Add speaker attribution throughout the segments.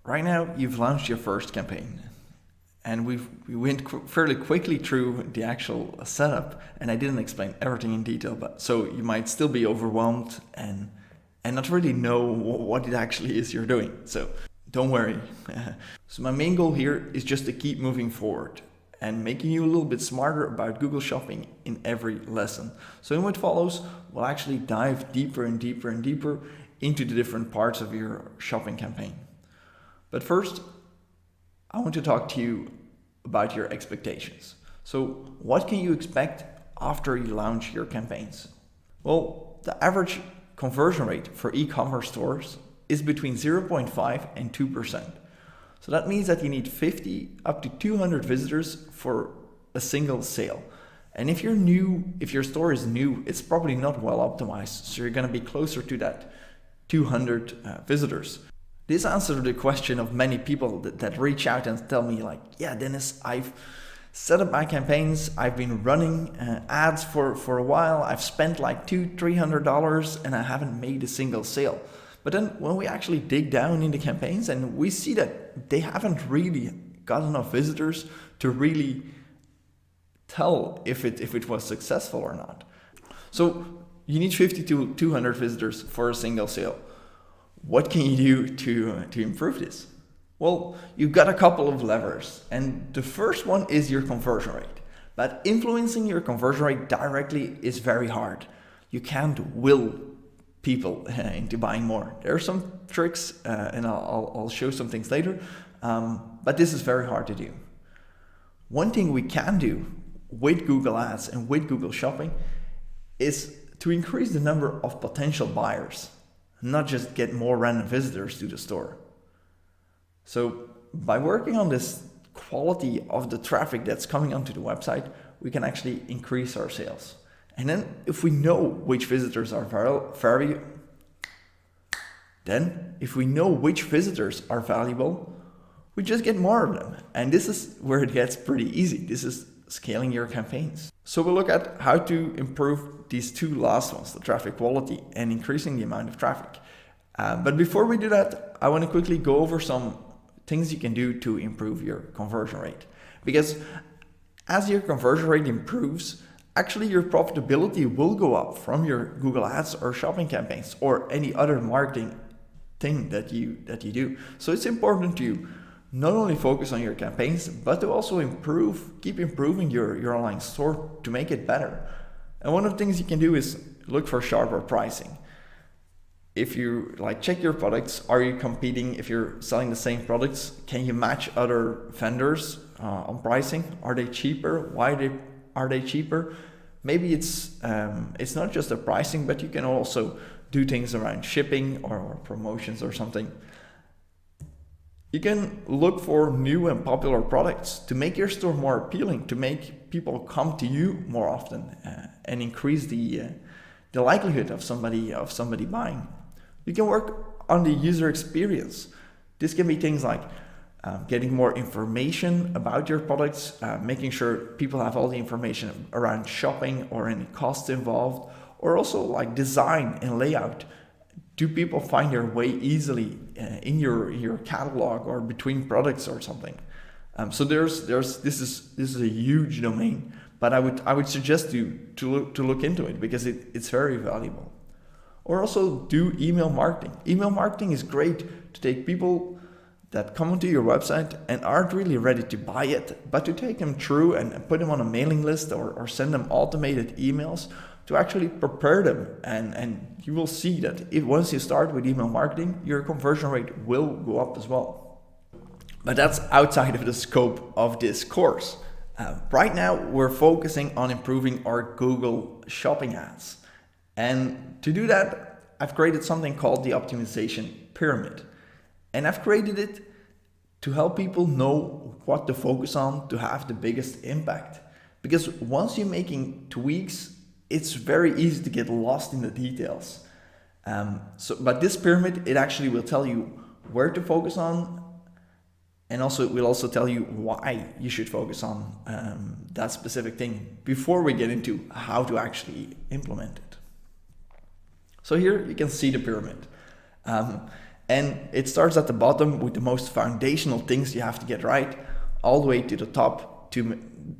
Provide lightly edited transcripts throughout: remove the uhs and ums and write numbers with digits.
Speaker 1: right now you've launched your first campaign, and we went fairly quickly through the actual setup, and I didn't explain everything in detail, but so you might still be overwhelmed and not really know what it actually is you're doing. So don't worry. So my main goal here is just to keep moving forward and making you a little bit smarter about Google Shopping in every lesson. So in what follows, we'll actually dive deeper and deeper and deeper into the different parts of your shopping campaign. But first, I want to talk to you about your expectations. So what can you expect after you launch your campaigns? Well, the average conversion rate for e-commerce stores is between 0.5 and 2%. So that means that you need 50 up to 200 visitors for a single sale. And if your store is new, it's probably not well optimized. So you're going to be closer to that 200 visitors. This answers the question of many people that reach out and tell me like, yeah, Dennis, I've set up my campaigns. I've been running ads for a while. I've spent like $200-300 and I haven't made a single sale. But then when we actually dig down in the campaigns and we see that they haven't really got enough visitors to really tell if it was successful or not. So you need 50 to 200 visitors for a single sale. What can you do to improve this? Well, you've got a couple of levers, and the first one is your conversion rate. But influencing your conversion rate directly is very hard. You can't will people into buying more. There are some tricks, and I'll show some things later, but this is very hard to do. One thing we can do with Google Ads and with Google Shopping is to increase the number of potential buyers, not just get more random visitors to the store. So by working on this quality of the traffic that's coming onto the website, we can actually increase our sales. And then if we know which visitors are valuable, we just get more of them. And this is where it gets pretty easy. This is scaling your campaigns. So we'll look at how to improve these two last ones, the traffic quality and increasing the amount of traffic. But before we do that, I want to quickly go over some things you can do to improve your conversion rate. Because as your conversion rate improves, actually your profitability will go up from your Google Ads or shopping campaigns or any other marketing thing that you do. So it's important to not only focus on your campaigns, but to also keep improving your online store to make it better. And one of the things you can do is look for sharper pricing. If you check your products, are you competing? If you're selling the same products, can you match other vendors on pricing? Are they cheaper? Why are they cheaper? Maybe it's not just the pricing, but you can also do things around shipping or promotions or something. You can look for new and popular products to make your store more appealing, to make people come to you more often and increase the likelihood of somebody buying. You can work on the user experience. This can be things like getting more information about your products, making sure people have all the information around shopping or any costs involved, or also like design and layout. Do people find their way easily in your catalog or between products or something? So this is a huge domain, but I would suggest you to look into it because it's very valuable. Or also do email marketing. Email marketing is great to take people that come onto your website and aren't really ready to buy it, but to take them through and put them on a mailing list or send them automated emails to actually prepare them. And you will see that once you start with email marketing, your conversion rate will go up as well. But that's outside of the scope of this course. Right now, we're focusing on improving our Google Shopping ads. And to do that, I've created something called the optimization pyramid. And I've created it to help people know what to focus on to have the biggest impact. Because once you're making tweaks, it's very easy to get lost in the details. But this pyramid, it actually will tell you where to focus on, and also it will also tell you why you should focus on that specific thing before we get into how to actually implement it. So here you can see the pyramid. And it starts at the bottom with the most foundational things you have to get right, all the way to the top to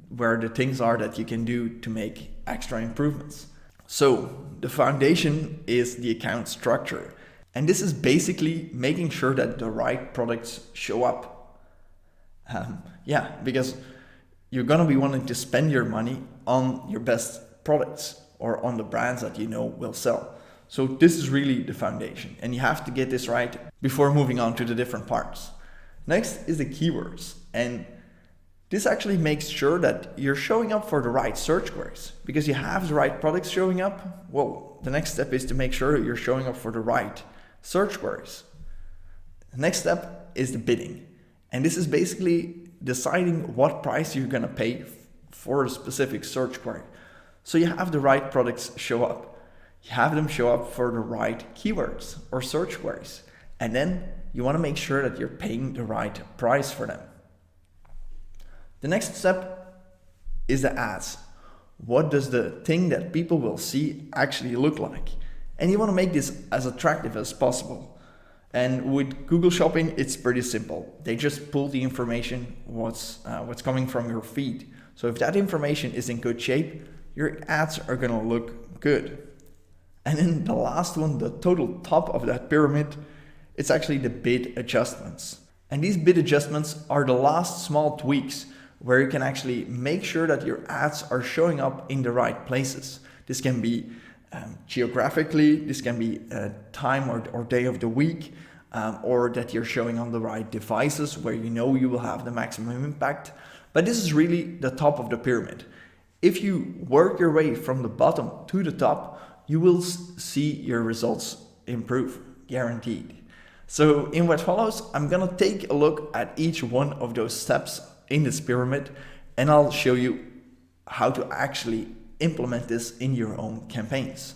Speaker 1: where the things are that you can do to make extra improvements. So the foundation is the account structure. And this is basically making sure that the right products show up. Because you're going to be wanting to spend your money on your best products or on the brands that you know will sell. So this is really the foundation, and you have to get this right before moving on to the different parts. Next is the keywords, and this actually makes sure that you're showing up for the right search queries. Because you have the right products showing up, well, the next step is to make sure you're showing up for the right search queries. The next step is the bidding, and this is basically deciding what price you're going to pay for a specific search query. So you have the right products show up. You have them show up for the right keywords or search queries. And then you want to make sure that you're paying the right price for them. The next step is the ads. What does the thing that people will see actually look like? And you want to make this as attractive as possible. And with Google Shopping, it's pretty simple. They just pull the information, what's coming from your feed. So if that information is in good shape, your ads are going to look good. And then the last one, the total top of that pyramid, it's actually the bid adjustments. And these bid adjustments are the last small tweaks where you can actually make sure that your ads are showing up in the right places. This can be geographically, this can be time or day of the week, or that you're showing on the right devices where you know you will have the maximum impact. But this is really the top of the pyramid. If you work your way from the bottom to the top, you will see your results improve, guaranteed. So in what follows, I'm gonna take a look at each one of those steps in this pyramid, and I'll show you how to actually implement this in your own campaigns.